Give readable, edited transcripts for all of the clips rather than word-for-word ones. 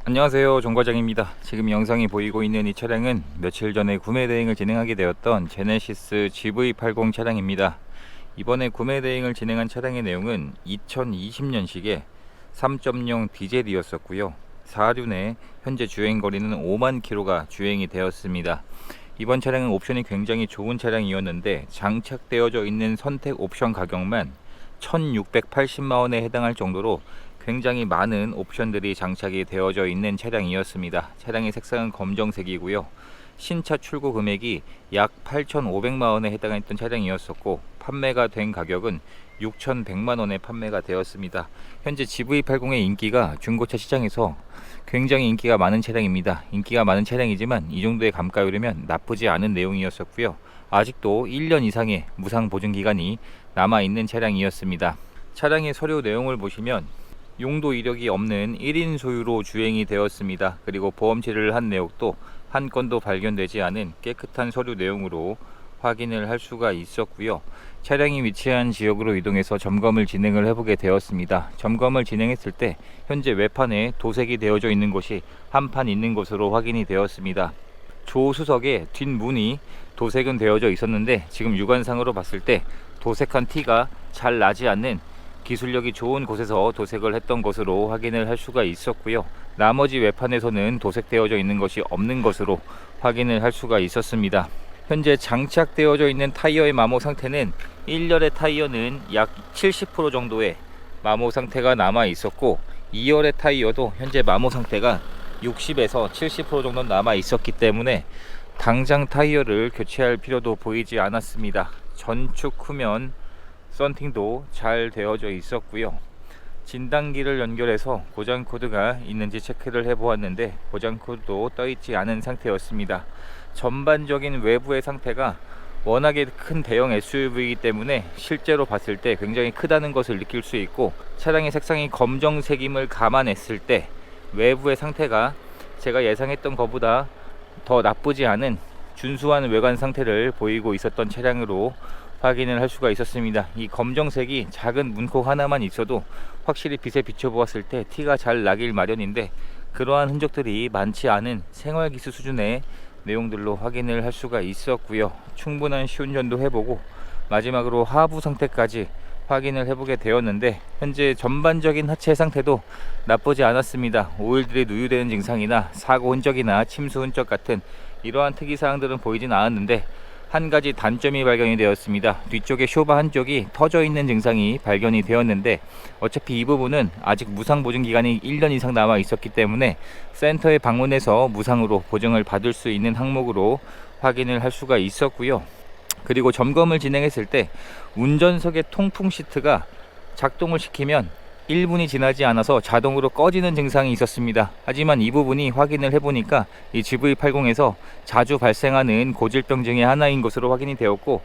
안녕하세요, 정과장입니다. 지금 영상이 보이고 있는 이 차량은 며칠 전에 구매 대행을 진행하게 되었던 제네시스 GV80 차량입니다. 이번에 구매 대행을 진행한 차량의 내용은 2020년식의 3.0 디젤이었었고요. 4륜에 현재 주행거리는 5만 킬로가 주행이 되었습니다. 이번 차량은 옵션이 굉장히 좋은 차량이었는데 장착되어져 있는 선택 옵션 가격만 1680만원에 해당할 정도로 굉장히 많은 옵션들이 장착이 되어져 있는 차량이었습니다. 차량의 색상은 검정색이고요. 신차 출고 금액이 약 8,500만원에 해당했던 차량이었었고 판매가 된 가격은 6,100만원에 판매가 되었습니다. 현재 GV80의 인기가 중고차 시장에서 굉장히 인기가 많은 차량입니다. 인기가 많은 차량이지만 이 정도의 감가율이면 나쁘지 않은 내용이었었고요. 아직도 1년 이상의 무상 보증 기간이 남아있는 차량이었습니다. 차량의 서류 내용을 보시면 용도 이력이 없는 1인 소유로 주행이 되었습니다. 그리고 보험 처리를 한 내역도 한 건도 발견되지 않은 깨끗한 서류 내용으로 확인을 할 수가 있었고요. 차량이 위치한 지역으로 이동해서 점검을 진행을 해보게 되었습니다. 점검을 진행했을 때 현재 외판에 도색이 되어져 있는 곳이 한 판 있는 것으로 확인이 되었습니다. 조수석의 뒷문이 도색은 되어져 있었는데 지금 육안상으로 봤을 때 도색한 티가 잘 나지 않는 기술력이 좋은 곳에서 도색을 했던 것으로 확인을 할 수가 있었고요. 나머지 외판에서는 도색되어져 있는 것이 없는 것으로 확인을 할 수가 있었습니다. 현재 장착되어져 있는 타이어의 마모 상태는 1열의 타이어는 약 70% 정도의 마모 상태가 남아 있었고 2열의 타이어도 현재 마모 상태가 60에서 70% 정도 남아 있었기 때문에 당장 타이어를 교체할 필요도 보이지 않았습니다. 전축 후면 썬팅도 잘 되어져 있었고요. 진단기를 연결해서 고장 코드가 있는지 체크를 해 보았는데 고장 코드도 떠 있지 않은 상태였습니다. 전반적인 외부의 상태가 워낙에 큰 대형 SUV이기 때문에 실제로 봤을 때 굉장히 크다는 것을 느낄 수 있고, 차량의 색상이 검정색임을 감안했을 때 외부의 상태가 제가 예상했던 것보다 더 나쁘지 않은 준수한 외관 상태를 보이고 있었던 차량으로 확인을 할 수가 있었습니다. 이 검정색이 작은 문콕 하나만 있어도 확실히 빛에 비춰보았을 때 티가 잘 나길 마련인데 그러한 흔적들이 많지 않은 생활기수 수준의 내용들로 확인을 할 수가 있었고요. 충분한 시운전도 해보고 마지막으로 하부 상태까지 확인을 해보게 되었는데 현재 전반적인 하체 상태도 나쁘지 않았습니다. 오일들이 누유되는 증상이나 사고 흔적이나 침수 흔적 같은 이러한 특이사항들은 보이진 않았는데 한 가지 단점이 발견이 되었습니다. 뒤쪽에 쇼바 한쪽이 터져 있는 증상이 발견이 되었는데 어차피 이 부분은 아직 무상 보증 기간이 1년 이상 남아 있었기 때문에 센터에 방문해서 무상으로 보증을 받을 수 있는 항목으로 확인을 할 수가 있었고요. 그리고 점검을 진행했을 때 운전석의 통풍 시트가 작동을 시키면 1분이 지나지 않아서 자동으로 꺼지는 증상이 있었습니다. 하지만 이 부분이 확인을 해보니까 이 GV80에서 자주 발생하는 고질병 중의 하나인 것으로 확인이 되었고,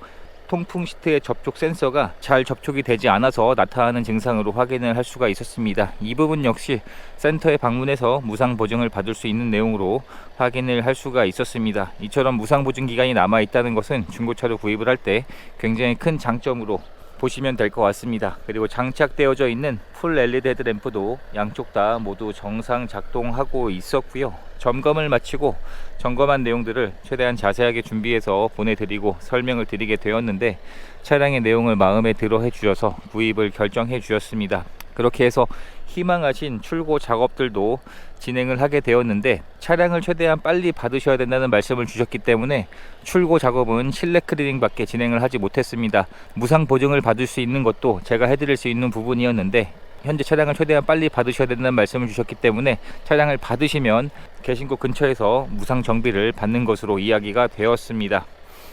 통풍 시트의 접촉 센서가 잘 접촉이 되지 않아서 나타나는 증상으로 확인을 할 수가 있었습니다. 이 부분 역시 센터에 방문해서 무상 보증을 받을 수 있는 내용으로 확인을 할 수가 있었습니다. 이처럼 무상 보증 기간이 남아 있다는 것은 중고차로 구입을 할 때 굉장히 큰 장점으로 보시면 될 것 같습니다. 그리고 장착되어져 있는 풀 LED 헤드램프도 양쪽 다 모두 정상 작동하고 있었고요. 점검을 마치고 점검한 내용들을 최대한 자세하게 준비해서 보내드리고 설명을 드리게 되었는데 차량의 내용을 마음에 들어 해주셔서 구입을 결정해 주셨습니다. 그렇게 해서 희망하신 출고 작업들도 진행을 하게 되었는데 차량을 최대한 빨리 받으셔야 된다는 말씀을 주셨기 때문에 출고 작업은 실내 클리닝 밖에 진행을 하지 못했습니다. 무상 보증을 받을 수 있는 것도 제가 해드릴 수 있는 부분이었는데 현재 차량을 최대한 빨리 받으셔야 된다는 말씀을 주셨기 때문에 차량을 받으시면 계신 곳 근처에서 무상 정비를 받는 것으로 이야기가 되었습니다.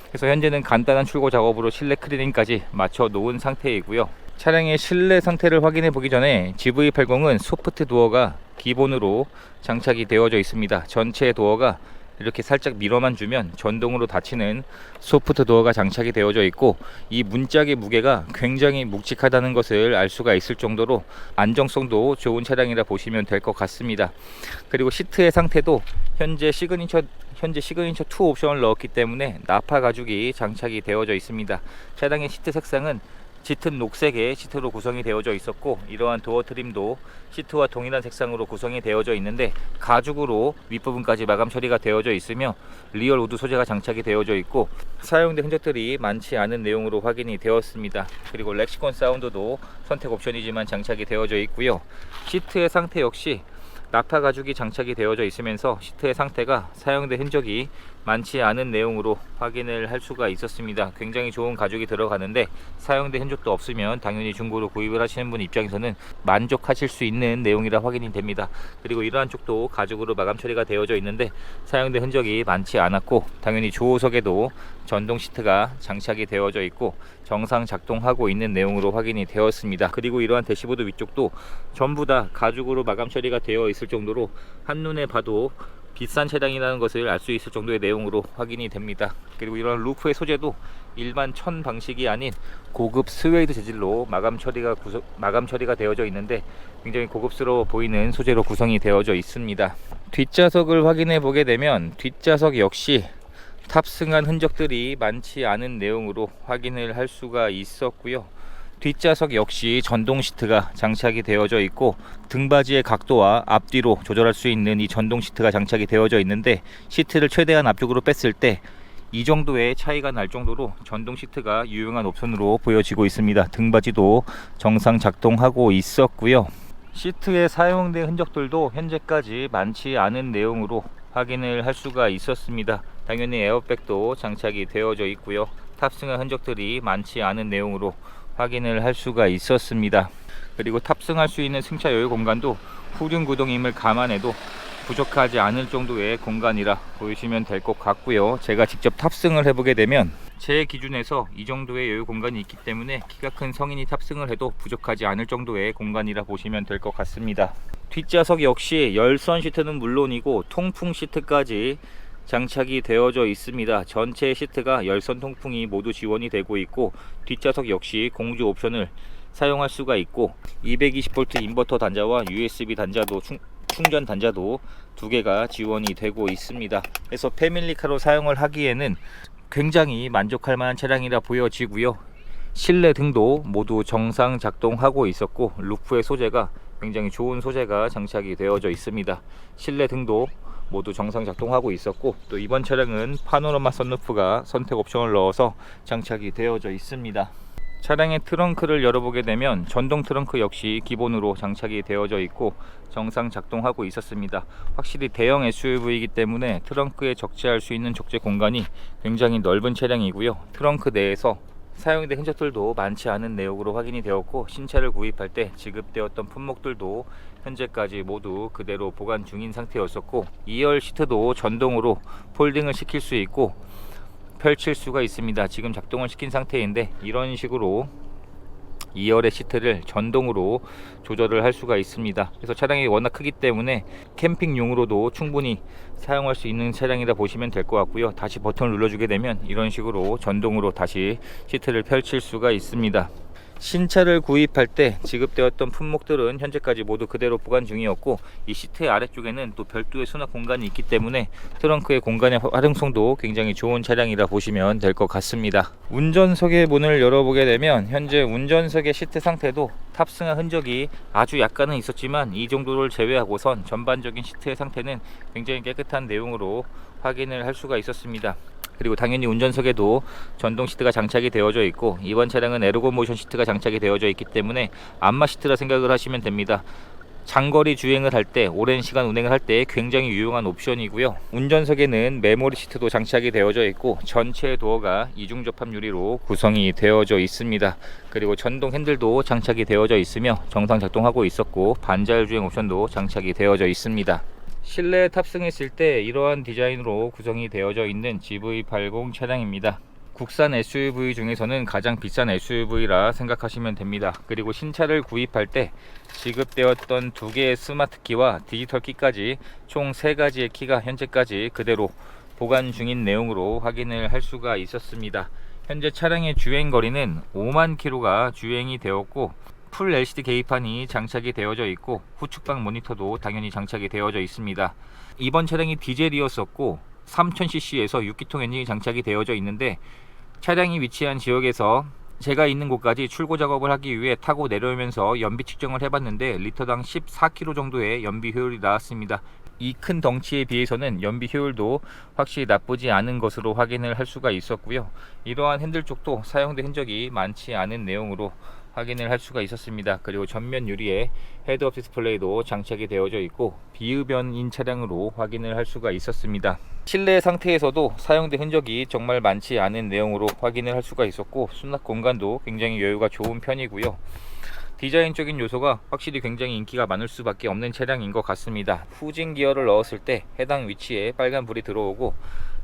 그래서 현재는 간단한 출고 작업으로 실내 클리닝까지 마쳐 놓은 상태이고요. 차량의 실내 상태를 확인해 보기 전에 GV80은 소프트 도어가 기본으로 장착이 되어져 있습니다. 전체 도어가 이렇게 살짝 밀어만 주면 전동으로 닫히는 소프트 도어가 장착이 되어져 있고, 이 문짝의 무게가 굉장히 묵직하다는 것을 알 수가 있을 정도로 안정성도 좋은 차량이라 보시면 될 것 같습니다. 그리고 시트의 상태도 현재 시그니처 2 옵션을 넣었기 때문에 나파 가죽이 장착이 되어져 있습니다. 차량의 시트 색상은 짙은 녹색의 시트로 구성이 되어져 있었고, 이러한 도어 트림도 시트와 동일한 색상으로 구성이 되어져 있는데 가죽으로 윗부분까지 마감 처리가 되어져 있으며 리얼 우드 소재가 장착이 되어져 있고 사용된 흔적들이 많지 않은 내용으로 확인이 되었습니다. 그리고 렉시콘 사운드도 선택 옵션이지만 장착이 되어져 있고요. 시트의 상태 역시 나파 가죽이 장착이 되어져 있으면서 시트의 상태가 사용된 흔적이 많지 않은 내용으로 확인을 할 수가 있었습니다. 굉장히 좋은 가죽이 들어가는데 사용된 흔적도 없으면 당연히 중고로 구입을 하시는 분 입장에서는 만족하실 수 있는 내용이라 확인이 됩니다. 그리고 이러한 쪽도 가죽으로 마감 처리가 되어져 있는데 사용된 흔적이 많지 않았고, 당연히 조우석에도 전동 시트가 장착이 되어져 있고 정상 작동하고 있는 내용으로 확인이 되었습니다. 그리고 이러한 대시보드 위쪽도 전부 다 가죽으로 마감 처리가 되어 있을 정도로 한눈에 봐도 비싼 차량이라는 것을 알 수 있을 정도의 내용으로 확인이 됩니다. 그리고 이런 루프의 소재도 일반 천 방식이 아닌 고급 스웨이드 재질로 마감 처리가 되어져 있는데 굉장히 고급스러워 보이는 소재로 구성이 되어져 있습니다. 뒷좌석을 확인해 보게 되면 뒷좌석 역시 탑승한 흔적들이 많지 않은 내용으로 확인을 할 수가 있었고요. 뒷좌석 역시 전동 시트가 장착이 되어져 있고 등받이의 각도와 앞뒤로 조절할 수 있는 이 전동 시트가 장착이 되어져 있는데 시트를 최대한 앞쪽으로 뺐을 때 이 정도의 차이가 날 정도로 전동 시트가 유용한 옵션으로 보여지고 있습니다. 등받이도 정상 작동하고 있었고요. 시트에 사용된 흔적들도 현재까지 많지 않은 내용으로 확인을 할 수가 있었습니다. 당연히 에어백도 장착이 되어져 있고요. 탑승한 흔적들이 많지 않은 내용으로 확인을 할 수가 있었습니다. 그리고 탑승할 수 있는 승차 여유 공간도 후륜 구동임을 감안해도 부족하지 않을 정도의 공간이라 보시면 될 것 같고요. 제가 직접 탑승을 해보게 되면 제 기준에서 이 정도의 여유 공간이 있기 때문에 키가 큰 성인이 탑승을 해도 부족하지 않을 정도의 공간이라 보시면 될 것 같습니다. 뒷좌석 역시 열선 시트는 물론이고 통풍 시트까지 장착이 되어져 있습니다. 전체 시트가 열선 통풍이 모두 지원이 되고 있고 뒷좌석 역시 공조 옵션을 사용할 수가 있고 220V 인버터 단자와 USB 단자도 충전 단자도 두 개가 지원이 되고 있습니다. 그래서 패밀리카로 사용을 하기에는 굉장히 만족할 만한 차량이라 보여지고요. 실내 등도 모두 정상 작동하고 있었고 루프의 소재가 굉장히 좋은 소재가 장착이 되어져 있습니다. 실내 등도 모두 정상 작동하고 있었고 또 이번 차량은 파노라마 선루프가 선택 옵션을 넣어서 장착이 되어져 있습니다. 차량의 트렁크를 열어보게 되면 전동 트렁크 역시 기본으로 장착이 되어져 있고 정상 작동하고 있었습니다. 확실히 대형 SUV이기 때문에 트렁크에 적재할 수 있는 적재 공간이 굉장히 넓은 차량이고요. 트렁크 내에서 사용된 흔적들도 많지 않은 내용으로 확인이 되었고 신차를 구입할 때 지급되었던 품목들도 현재까지 모두 그대로 보관 중인 상태였었고 2열 시트도 전동으로 폴딩을 시킬 수 있고 펼칠 수가 있습니다. 지금 작동을 시킨 상태인데 이런 식으로 2열의 시트를 전동으로 조절을 할 수가 있습니다. 그래서 차량이 워낙 크기 때문에 캠핑용으로도 충분히 사용할 수 있는 차량이라 보시면 될 것 같고요. 다시 버튼을 눌러주게 되면 이런 식으로 전동으로 다시 시트를 펼칠 수가 있습니다. 신차를 구입할 때 지급되었던 품목들은 현재까지 모두 그대로 보관 중이었고 이 시트의 아래쪽에는 또 별도의 수납 공간이 있기 때문에 트렁크의 공간의 활용성도 굉장히 좋은 차량이라 보시면 될 것 같습니다. 운전석의 문을 열어보게 되면 현재 운전석의 시트 상태도 탑승한 흔적이 아주 약간은 있었지만 이 정도를 제외하고선 전반적인 시트의 상태는 굉장히 깨끗한 내용으로 확인을 할 수가 있었습니다. 그리고 당연히 운전석에도 전동 시트가 장착이 되어져 있고 이번 차량은 에르고 모션 시트가 장착이 되어져 있기 때문에 안마 시트라 생각을 하시면 됩니다. 장거리 주행을 할 때 오랜 시간 운행을 할 때 굉장히 유용한 옵션이고요. 운전석에는 메모리 시트도 장착이 되어져 있고 전체 도어가 이중 접합 유리로 구성이 되어져 있습니다. 그리고 전동 핸들도 장착이 되어져 있으며 정상 작동하고 있었고 반자율 주행 옵션도 장착이 되어져 있습니다. 실내에 탑승했을 때 이러한 디자인으로 구성이 되어져 있는 GV80 차량입니다. 국산 SUV 중에서는 가장 비싼 SUV라 생각하시면 됩니다. 그리고 신차를 구입할 때 지급되었던 두 개의 스마트 키와 디지털 키까지 총 3가지의 키가 현재까지 그대로 보관 중인 내용으로 확인을 할 수가 있었습니다. 현재 차량의 주행 거리는 5만 km가 주행이 되었고 풀 LCD 계기판이 장착이 되어져 있고 후측방 모니터도 당연히 장착이 되어져 있습니다. 이번 차량이 디젤이었었고 3000cc에서 6기통 엔진이 장착이 되어져 있는데 차량이 위치한 지역에서 제가 있는 곳까지 출고 작업을 하기 위해 타고 내려오면서 연비 측정을 해봤는데 리터당 14km 정도의 연비 효율이 나왔습니다. 이 큰 덩치에 비해서는 연비 효율도 확실히 나쁘지 않은 것으로 확인을 할 수가 있었고요. 이러한 핸들 쪽도 사용된 흔적이 많지 않은 내용으로 확인을 할 수가 있었습니다. 그리고 전면 유리에 헤드업 디스플레이도 장착이 되어져 있고 비흡연인 차량으로 확인을 할 수가 있었습니다. 실내 상태에서도 사용된 흔적이 정말 많지 않은 내용으로 확인을 할 수가 있었고 수납 공간도 굉장히 여유가 좋은 편이고요. 디자인적인 요소가 확실히 굉장히 인기가 많을 수밖에 없는 차량인 것 같습니다. 후진 기어를 넣었을 때 해당 위치에 빨간 불이 들어오고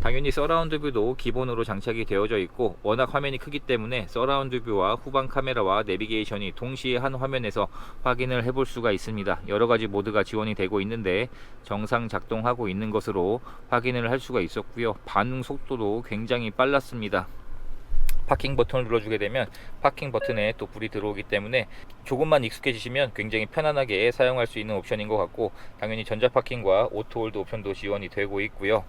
당연히 서라운드 뷰도 기본으로 장착이 되어져 있고 워낙 화면이 크기 때문에 서라운드 뷰와 후방 카메라와 내비게이션이 동시에 한 화면에서 확인을 해볼 수가 있습니다. 여러가지 모드가 지원이 되고 있는데 정상 작동하고 있는 것으로 확인을 할 수가 있었고요. 반응 속도도 굉장히 빨랐습니다. 파킹 버튼을 눌러주게 되면 파킹 버튼에 또 불이 들어오기 때문에 조금만 익숙해지시면 굉장히 편안하게 사용할 수 있는 옵션인 것 같고 당연히 전자 파킹과 오토홀드 옵션도 지원이 되고 있고요.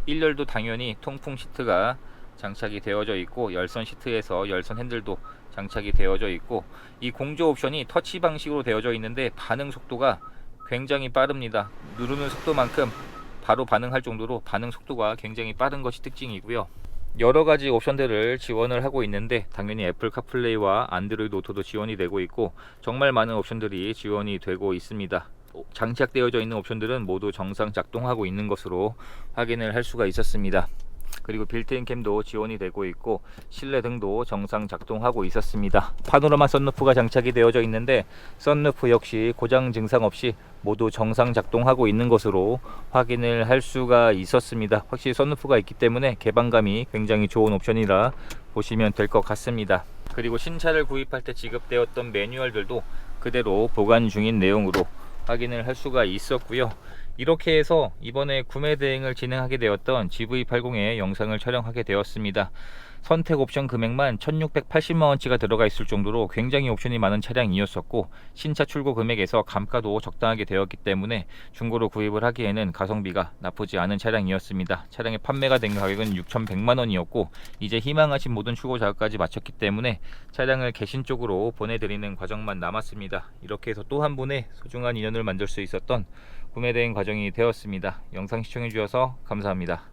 1열도 당연히 통풍 시트가 장착이 되어져 있고 열선 시트에서 열선 핸들도 장착이 되어져 있고 이 공조 옵션이 터치 방식으로 되어져 있는데 반응 속도가 굉장히 빠릅니다. 누르는 속도만큼 바로 반응할 정도로 반응 속도가 굉장히 빠른 것이 특징이고요. 여러가지 옵션들을 지원을 하고 있는데 당연히 애플 카플레이와 안드로이드 오토도 지원이 되고 있고 정말 많은 옵션들이 지원이 되고 있습니다. 장착되어져 있는 옵션들은 모두 정상 작동하고 있는 것으로 확인을 할 수가 있었습니다. 그리고 빌트인 캠도 지원이 되고 있고 실내 등도 정상 작동하고 있었습니다. 파노라마 썬루프가 장착이 되어져 있는데 썬루프 역시 고장 증상 없이 모두 정상 작동하고 있는 것으로 확인을 할 수가 있었습니다. 확실히 썬루프가 있기 때문에 개방감이 굉장히 좋은 옵션이라 보시면 될 것 같습니다. 그리고 신차를 구입할 때 지급되었던 매뉴얼들도 그대로 보관 중인 내용으로 확인을 할 수가 있었고요. 이렇게 해서 이번에 구매 대행을 진행하게 되었던 GV80의 영상을 촬영하게 되었습니다. 선택 옵션 금액만 1680만원치가 들어가 있을 정도로 굉장히 옵션이 많은 차량이었었고 신차 출고 금액에서 감가도 적당하게 되었기 때문에 중고로 구입을 하기에는 가성비가 나쁘지 않은 차량이었습니다. 차량의 판매가 된 가격은 6100만원이었고 이제 희망하신 모든 출고 작업까지 마쳤기 때문에 차량을 개신 쪽으로 보내드리는 과정만 남았습니다. 이렇게 해서 또 한 분의 소중한 인연을 만들 수 있었던 구매 대행 과정이 되었습니다. 영상 시청해 주셔서 감사합니다.